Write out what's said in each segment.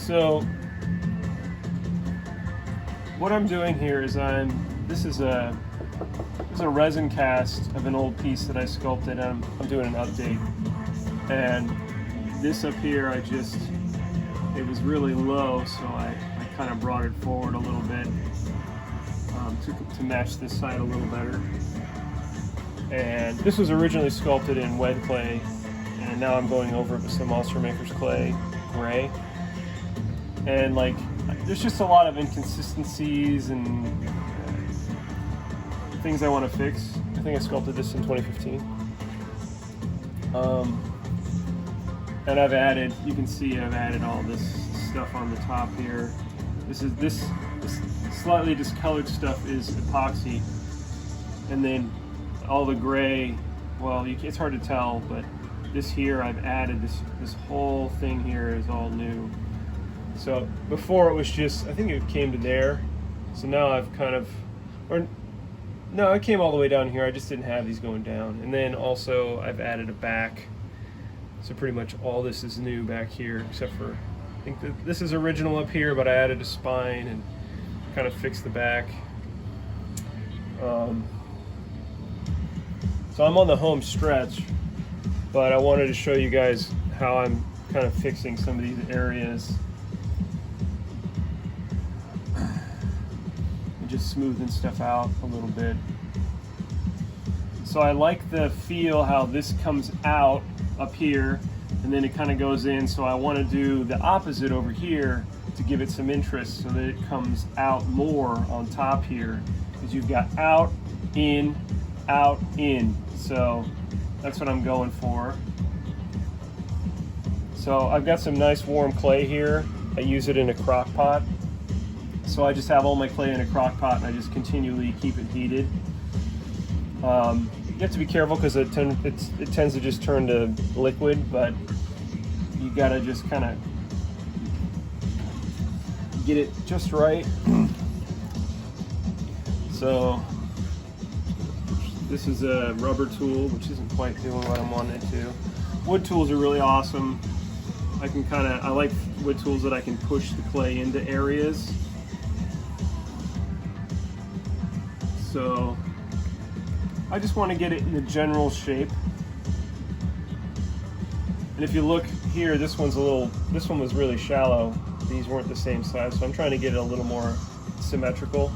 So what I'm doing here is this is a resin cast of an old piece that I sculpted. I'm doing an update, and this up here it was really low, so I kind of brought it forward a little bit to match this side a little better. And this was originally sculpted in wet clay, and now I'm going over it with some Monster Maker's clay gray. And like, there's just a lot of inconsistencies and things I want to fix. I think I sculpted this in 2015. And I've added, you can see I've added all this stuff on the top here. This slightly discolored stuff is epoxy, and then all the gray, well, it's hard to tell, but this here I've added this whole thing here is all new. So before it was just, I think it came to there. So now I've kind of, no, it came all the way down here. I just didn't have these going down. And then also I've added a back. So pretty much all this is new back here, except for, I think that this is original up here, but I added a spine and kind of fixed the back. So I'm on the home stretch, but I wanted to show you guys how I'm kind of fixing some of these areas. And just smoothing stuff out a little bit. So I like the feel how this comes out up here, and then it kind of goes in, so I want to do the opposite over here to give it some interest so that it comes out more on top here, because you've got out, in, so that's what I'm going for. So I've got some nice warm clay here. I use it in a crock pot, so I just have all my clay in a crock pot and I just continually keep it heated. You have to be careful because it tends to just turn to liquid, but you gotta just kind of get it just right. So this is a rubber tool, which isn't quite doing what I'm wanting it to. Wood tools are really awesome. I like wood tools that I can push the clay into areas. So I just want to get it in the general shape. And if you look here, this one was really shallow. These weren't the same size, so I'm trying to get it a little more symmetrical.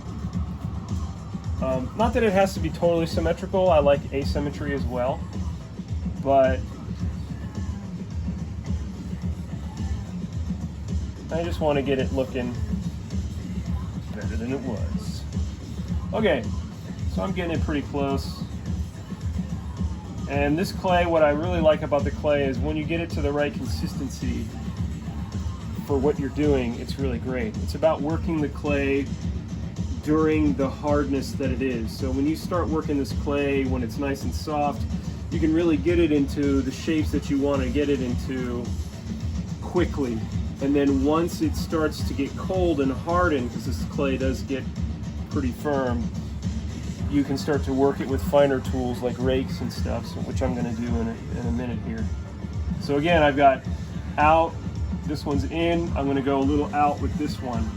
Not that it has to be totally symmetrical, I like asymmetry as well, but I just want to get it looking better than it was. Okay, so I'm getting it pretty close. And this clay, what I really like about the clay is when you get it to the right consistency for what you're doing, it's really great. It's about working the clay during the hardness that it is. So when you start working this clay, when it's nice and soft, you can really get it into the shapes that you want to get it into quickly. And then once it starts to get cold and hardened, because this clay does get pretty firm, you can start to work it with finer tools like rakes and stuff, so, which I'm going to do in a minute here. So again, I've got out, this one's in, I'm going to go a little out with this one,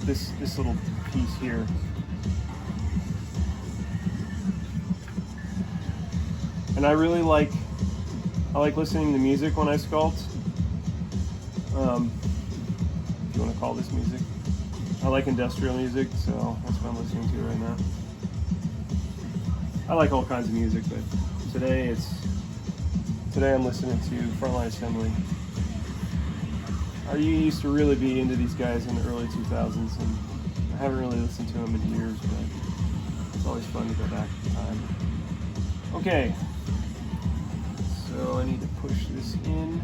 this little piece here. And I really like listening to music when I sculpt. If you want to call this music. I like industrial music, so that's what I'm listening to right now. I like all kinds of music, but today I'm listening to Frontline Assembly. I used to really be into these guys in the early 2000s, and I haven't really listened to them in years, but it's always fun to go back in time. Okay, so I need to push this in.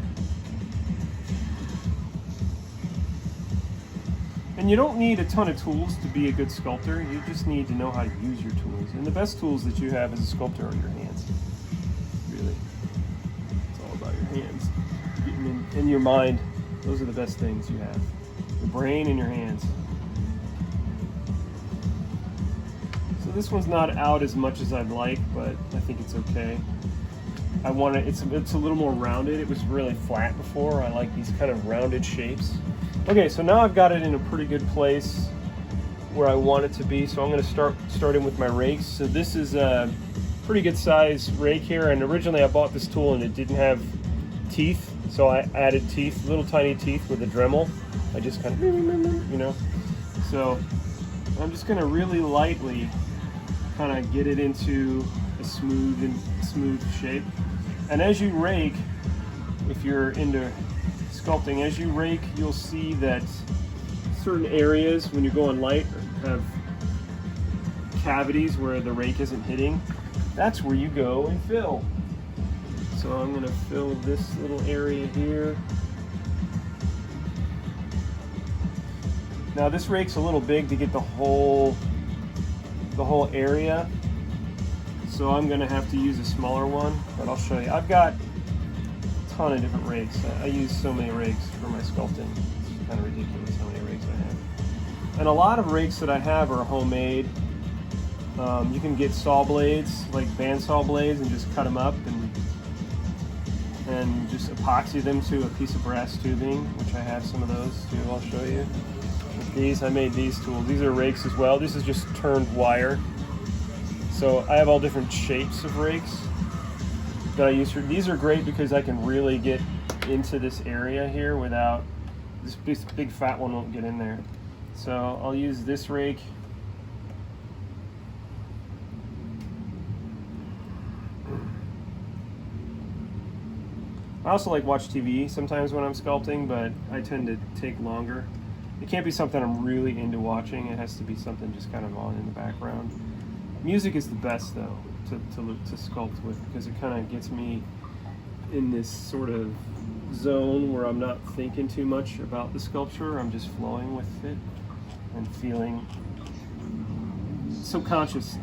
And you don't need a ton of tools to be a good sculptor. You just need to know how to use your tools. And the best tools that you have as a sculptor are your hands. Really. It's all about your hands. Getting in your mind, those are the best things you have. Your brain and your hands. So this one's not out as much as I'd like, but I think it's okay. I want it, it's a little more rounded. It was really flat before. I like these kind of rounded shapes. Okay, so now I've got it in a pretty good place where I want it to be. So I'm going to start in with my rakes. So this is a pretty good size rake here, and originally I bought this tool and it didn't have teeth, so I added teeth, little tiny teeth with a Dremel. I just kind of, you know. So I'm just going to really lightly kind of get it into a smooth shape. And as you rake, if you're into sculpting, as you rake, you'll see that certain areas when you're going light have cavities where the rake isn't hitting. That's where you go and fill. So I'm going to fill this little area here. Now this rake's a little big to get the whole area, so I'm going to have to use a smaller one, but I'll show you. I've got a ton of different rakes. I use so many rakes for my sculpting. It's kind of ridiculous how many rakes I have. And a lot of rakes that I have are homemade. You can get saw blades, like bandsaw blades, and just cut them up and just epoxy them to a piece of brass tubing, which I have some of those too. I'll show you. With these, I made these tools. These are rakes as well. This is just turned wire. So I have all different shapes of rakes that I use for. These are great because I can really get into this area here without this big fat one won't get in there. So I'll use this rake. I also like watch TV sometimes when I'm sculpting, but I tend to take longer. It can't be something I'm really into watching. It has to be something just kind of on in the background. Music is the best though to sculpt with, because it kind of gets me in this sort of zone where I'm not thinking too much about the sculpture. I'm just flowing with it and feeling subconscious.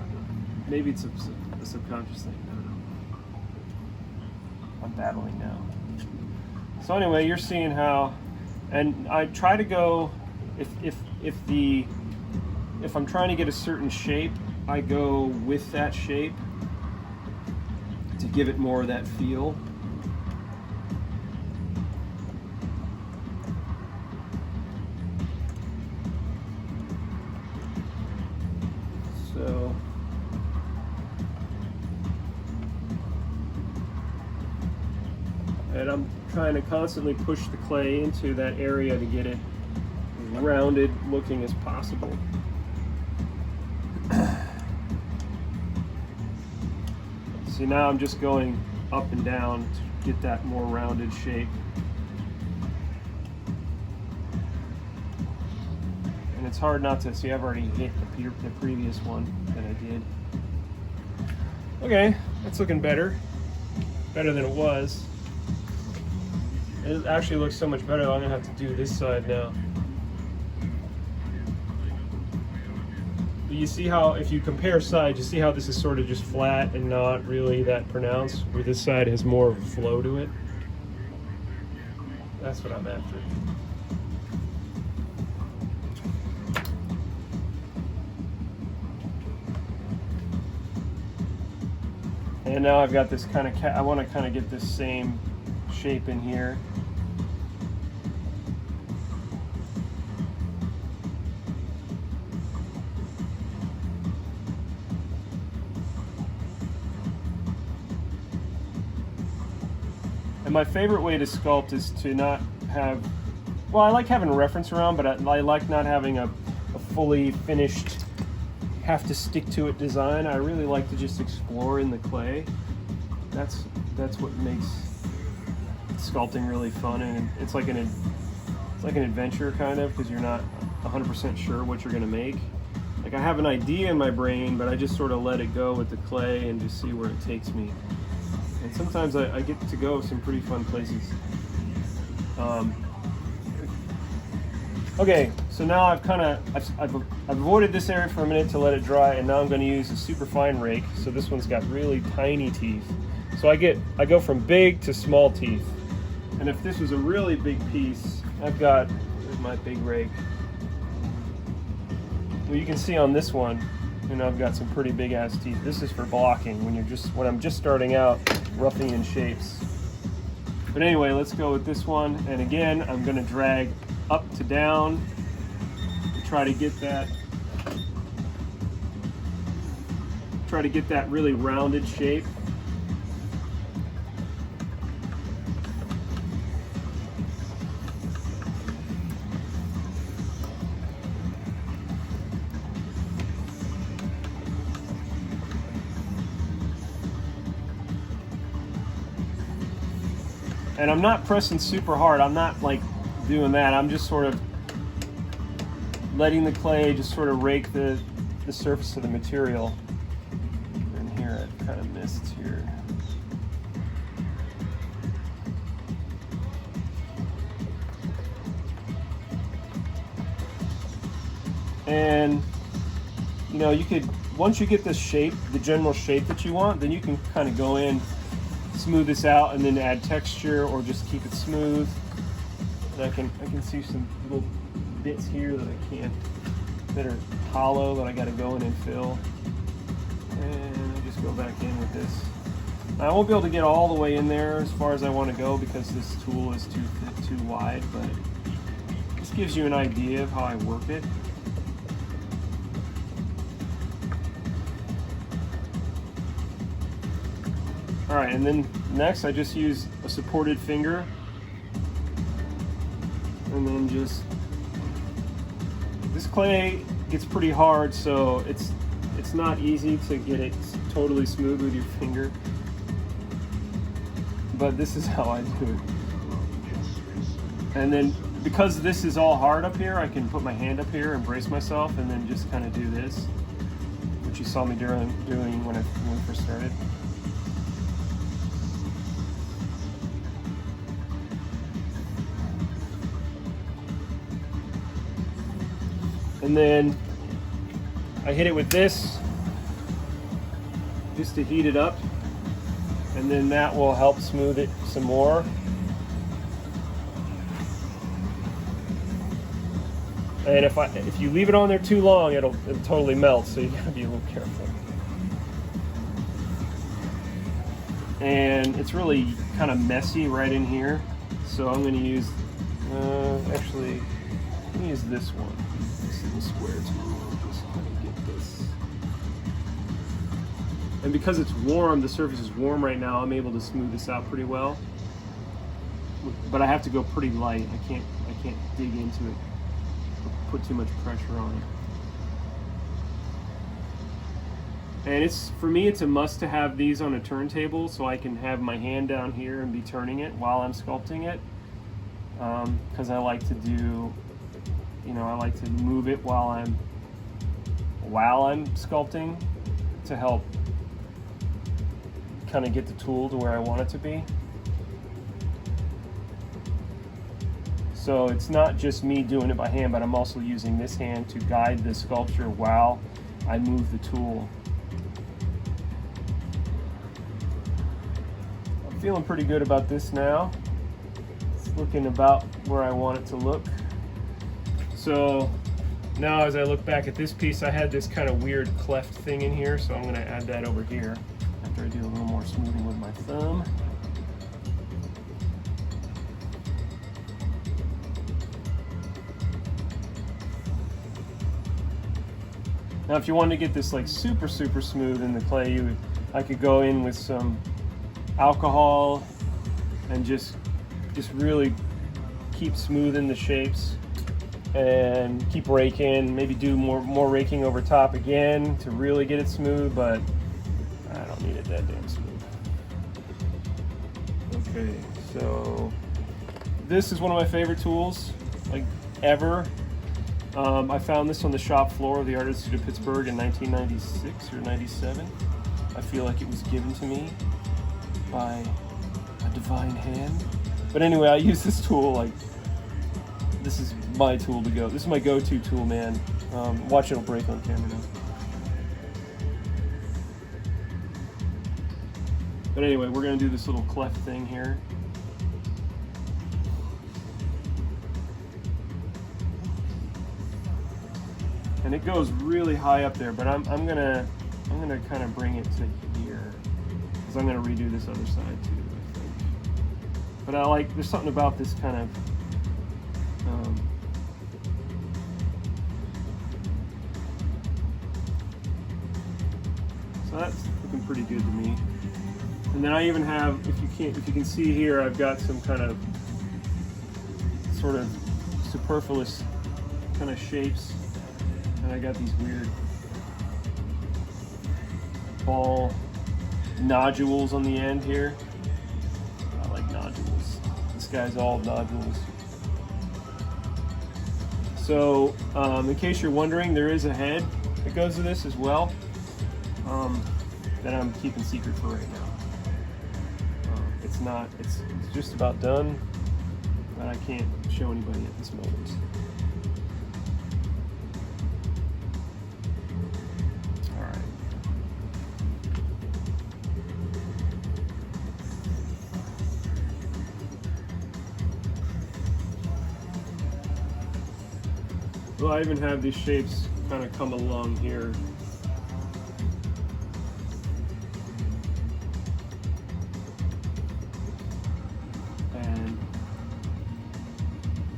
Maybe it's a subconscious thing. I don't know. I'm battling now. So anyway, you're seeing how, and I try to go, if I'm trying to get a certain shape, I go with that shape to give it more of that feel. So and I'm trying to constantly push the clay into that area to get it as rounded looking as possible. See, now I'm just going up and down to get that more rounded shape. And it's hard not to see. I've already hit the previous one that I did. Okay, that's looking better than it was. It actually looks so much better. I'm gonna have to do this side now. But you see how, if you compare sides, you see how this is sort of just flat and not really that pronounced, where this side has more of a flow to it. That's what I'm after. And now I've got this kind of, I want to kind of get this same shape in here. And my favorite way to sculpt is to not have, well, I like having a reference around, but I like not having a fully finished, have to stick to it design. I really like to just explore in the clay. That's what makes sculpting really fun, and it's like an adventure kind of, because you're not 100% sure what you're gonna make. Like, I have an idea in my brain, but I just sort of let it go with the clay and just see where it takes me. And sometimes I get to go some pretty fun places. Okay, so now I've avoided this area for a minute to let it dry, and now I'm going to use a super fine rake. So this one's got really tiny teeth. So I go from big to small teeth. And if this was a really big piece, here's my big rake. Well, you can see on this one, And I've got some pretty big ass teeth. This is for blocking when I'm just starting out roughing in shapes. But anyway, let's go with this one. And again, I'm gonna drag up to down to try to get that really rounded shape. And I'm not pressing super hard. I'm not like doing that. I'm just sort of letting the clay just sort of rake the surface of the material. And here I've kind of missed here. And you know, you could, once you get this shape, the general shape that you want, then you can kind of go in, smooth this out, and then add texture or just keep it smooth. And I can see some little bits here that are hollow that I got to go in and fill. And I'll just go back in with this. I won't be able to get all the way in there as far as I want to go because this tool is too wide, but this gives you an idea of how I work it. All right, and then next I just use a supported finger, and then just, this clay gets pretty hard, so it's not easy to get it totally smooth with your finger, but this is how I do it. And then because this is all hard up here, I can put my hand up here and brace myself, and then just kind of do this, which you saw me doing when we first started. And then I hit it with this just to heat it up, and then that will help smooth it some more. And if you leave it on there too long, it'll totally melt, so you gotta be a little careful. And it's really kind of messy right in here, so I'm gonna use, actually, let me use this one. Square tool, just get this. And because it's warm, the surface is warm right now, I'm able to smooth this out pretty well. But I have to go pretty light. I can't dig into it, put too much pressure on it. And for me, it's a must to have these on a turntable so I can have my hand down here and be turning it while I'm sculpting it. Because I like to do, I like to move it while I'm sculpting to help kind of get the tool to where I want it to be. So it's not just me doing it by hand, but I'm also using this hand to guide the sculpture while I move the tool. I'm feeling pretty good about this now. It's looking about where I want it to look. So now as I look back at this piece, I had this kind of weird cleft thing in here, so I'm going to add that over here after I do a little more smoothing with my thumb. Now if you wanted to get this like super smooth in the clay, I could go in with some alcohol and just really keep smoothing the shapes. And keep raking, maybe do more raking over top again to really get it smooth, but I don't need it that damn smooth. Okay, so this is one of my favorite tools, like ever. I found this on the shop floor of the Art Institute of Pittsburgh in 1996 or 97. I feel like it was given to me by a divine hand. But anyway, I use this tool like, this is my tool to go. This is my go-to tool, man. Watch, it'll break on camera now. But anyway, we're gonna do this little cleft thing here. and it goes really high up there. But I'm gonna kind of bring it to here because I'm gonna redo this other side too, I think. But there's something about this kind of so that's looking pretty good to me. And then I even have, if you can see here, I've got some kind of sort of superfluous kind of shapes, and I got these weird ball nodules on the end here. I like nodules. This guy's all nodules. So in case you're wondering, there is a head that goes to this as well, that I'm keeping secret for right now. It's just about done, but I can't show anybody at this moment. All right. Well, I even have these shapes kind of come along here. And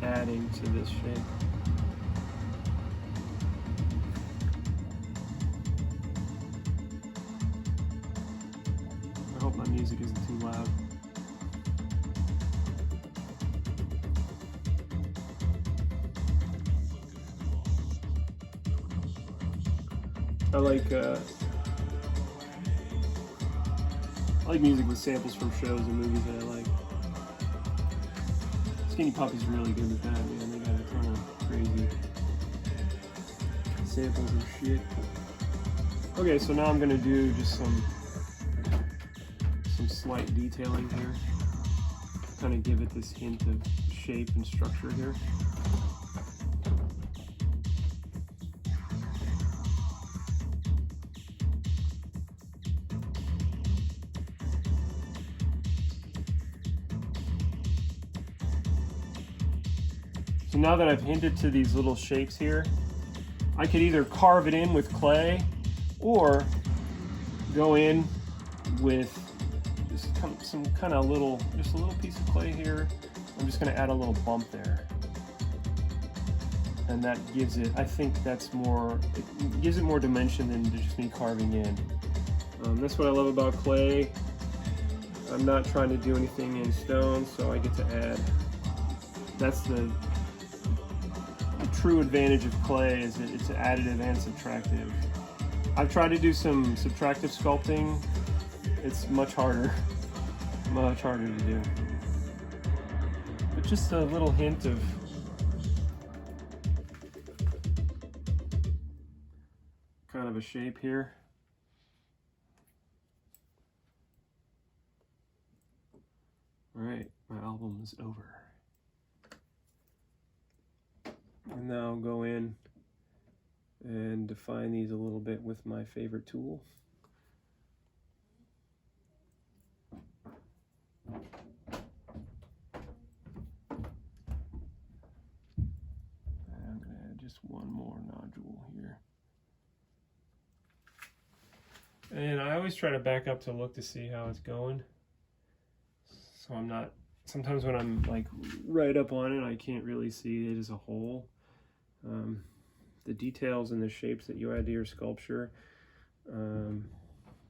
adding to this shape. I hope my music isn't too loud. I like music with samples from shows and movies that I like. Skinny Puppy's really good with that, man. They got a ton of crazy samples and shit. Okay, so now I'm gonna do just some slight detailing here. Kind of give it this hint of shape and structure here. So now that I've hinted to these little shapes here, I could either carve it in with clay or go in with just some kind of just a little piece of clay here. I'm just going to add a little bump there. And that gives it, I think that's more, it gives it more dimension than just me carving in. That's what I love about clay. I'm not trying to do anything in stone, so I get to add, that's the true advantage of clay, is that it's additive and subtractive. I've tried to do some subtractive sculpting. It's much harder to do. But just a little hint of kind of a shape here. All right, my album is over. And now I'll go in and define these a little bit with my favorite tool. And I'm going to add just one more nodule here. And I always try to back up to look to see how it's going. So I'm not, sometimes when I'm like right up on it, I can't really see it as a whole. The details and the shapes that you add to your sculpture,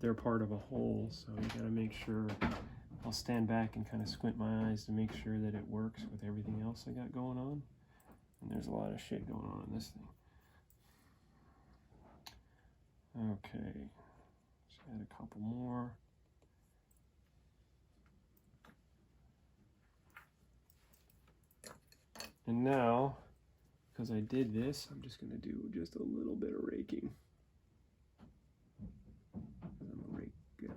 they're part of a whole, so you gotta make sure. I'll stand back and kind of squint my eyes to make sure that it works with everything else I got going on. And there's a lot of shit going on in this thing. Okay, let's add a couple more. And now, because I did this, I'm just going to do just a little bit of raking. I'm a rake guy.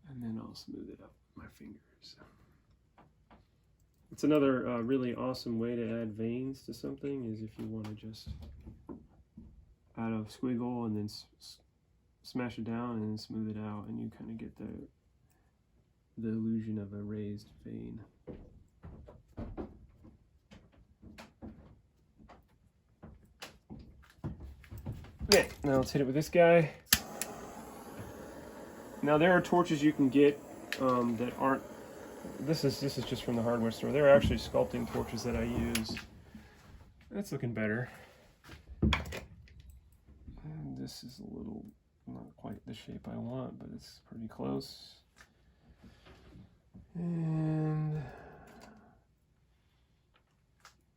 And then I'll smooth it up with my fingers. It's another really awesome way to add veins to something, is if you want to just add a squiggle and then smash it down and then smooth it out, and you kind of get the illusion of a raised vein. Okay, now let's hit it with this guy. Now there are torches you can get that aren't. This is just from the hardware store. There are actually sculpting torches that I use. That's looking better. And this is a little not quite the shape I want, but it's pretty close. And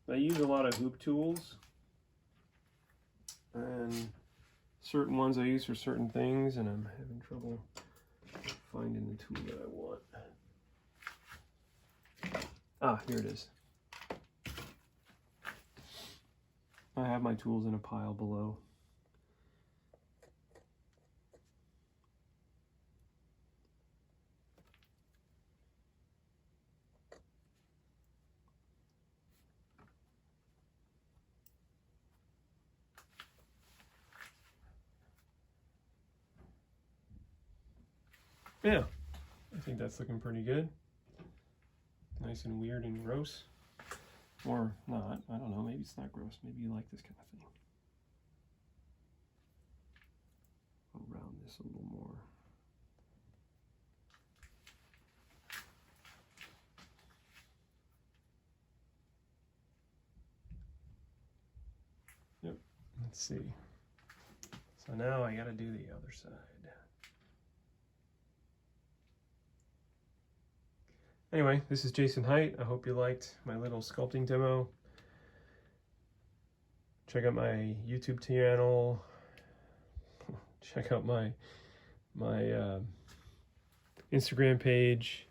I use a lot of hoop tools, and certain ones I use for certain things, and I'm having trouble finding the tool that I want. Ah, here it is. I have my tools in a pile below. Yeah, I think that's looking pretty good. Nice and weird and gross. Or not, I don't know, maybe it's not gross. Maybe you like this kind of thing. I'll round this a little more. Yep, let's see. So now I gotta do the other side. Anyway, this is Jason Height. I hope you liked my little sculpting demo. Check out my YouTube channel. Check out my Instagram page,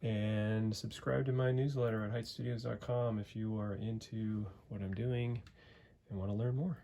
and subscribe to my newsletter at heightstudios.com if you are into what I'm doing and want to learn more.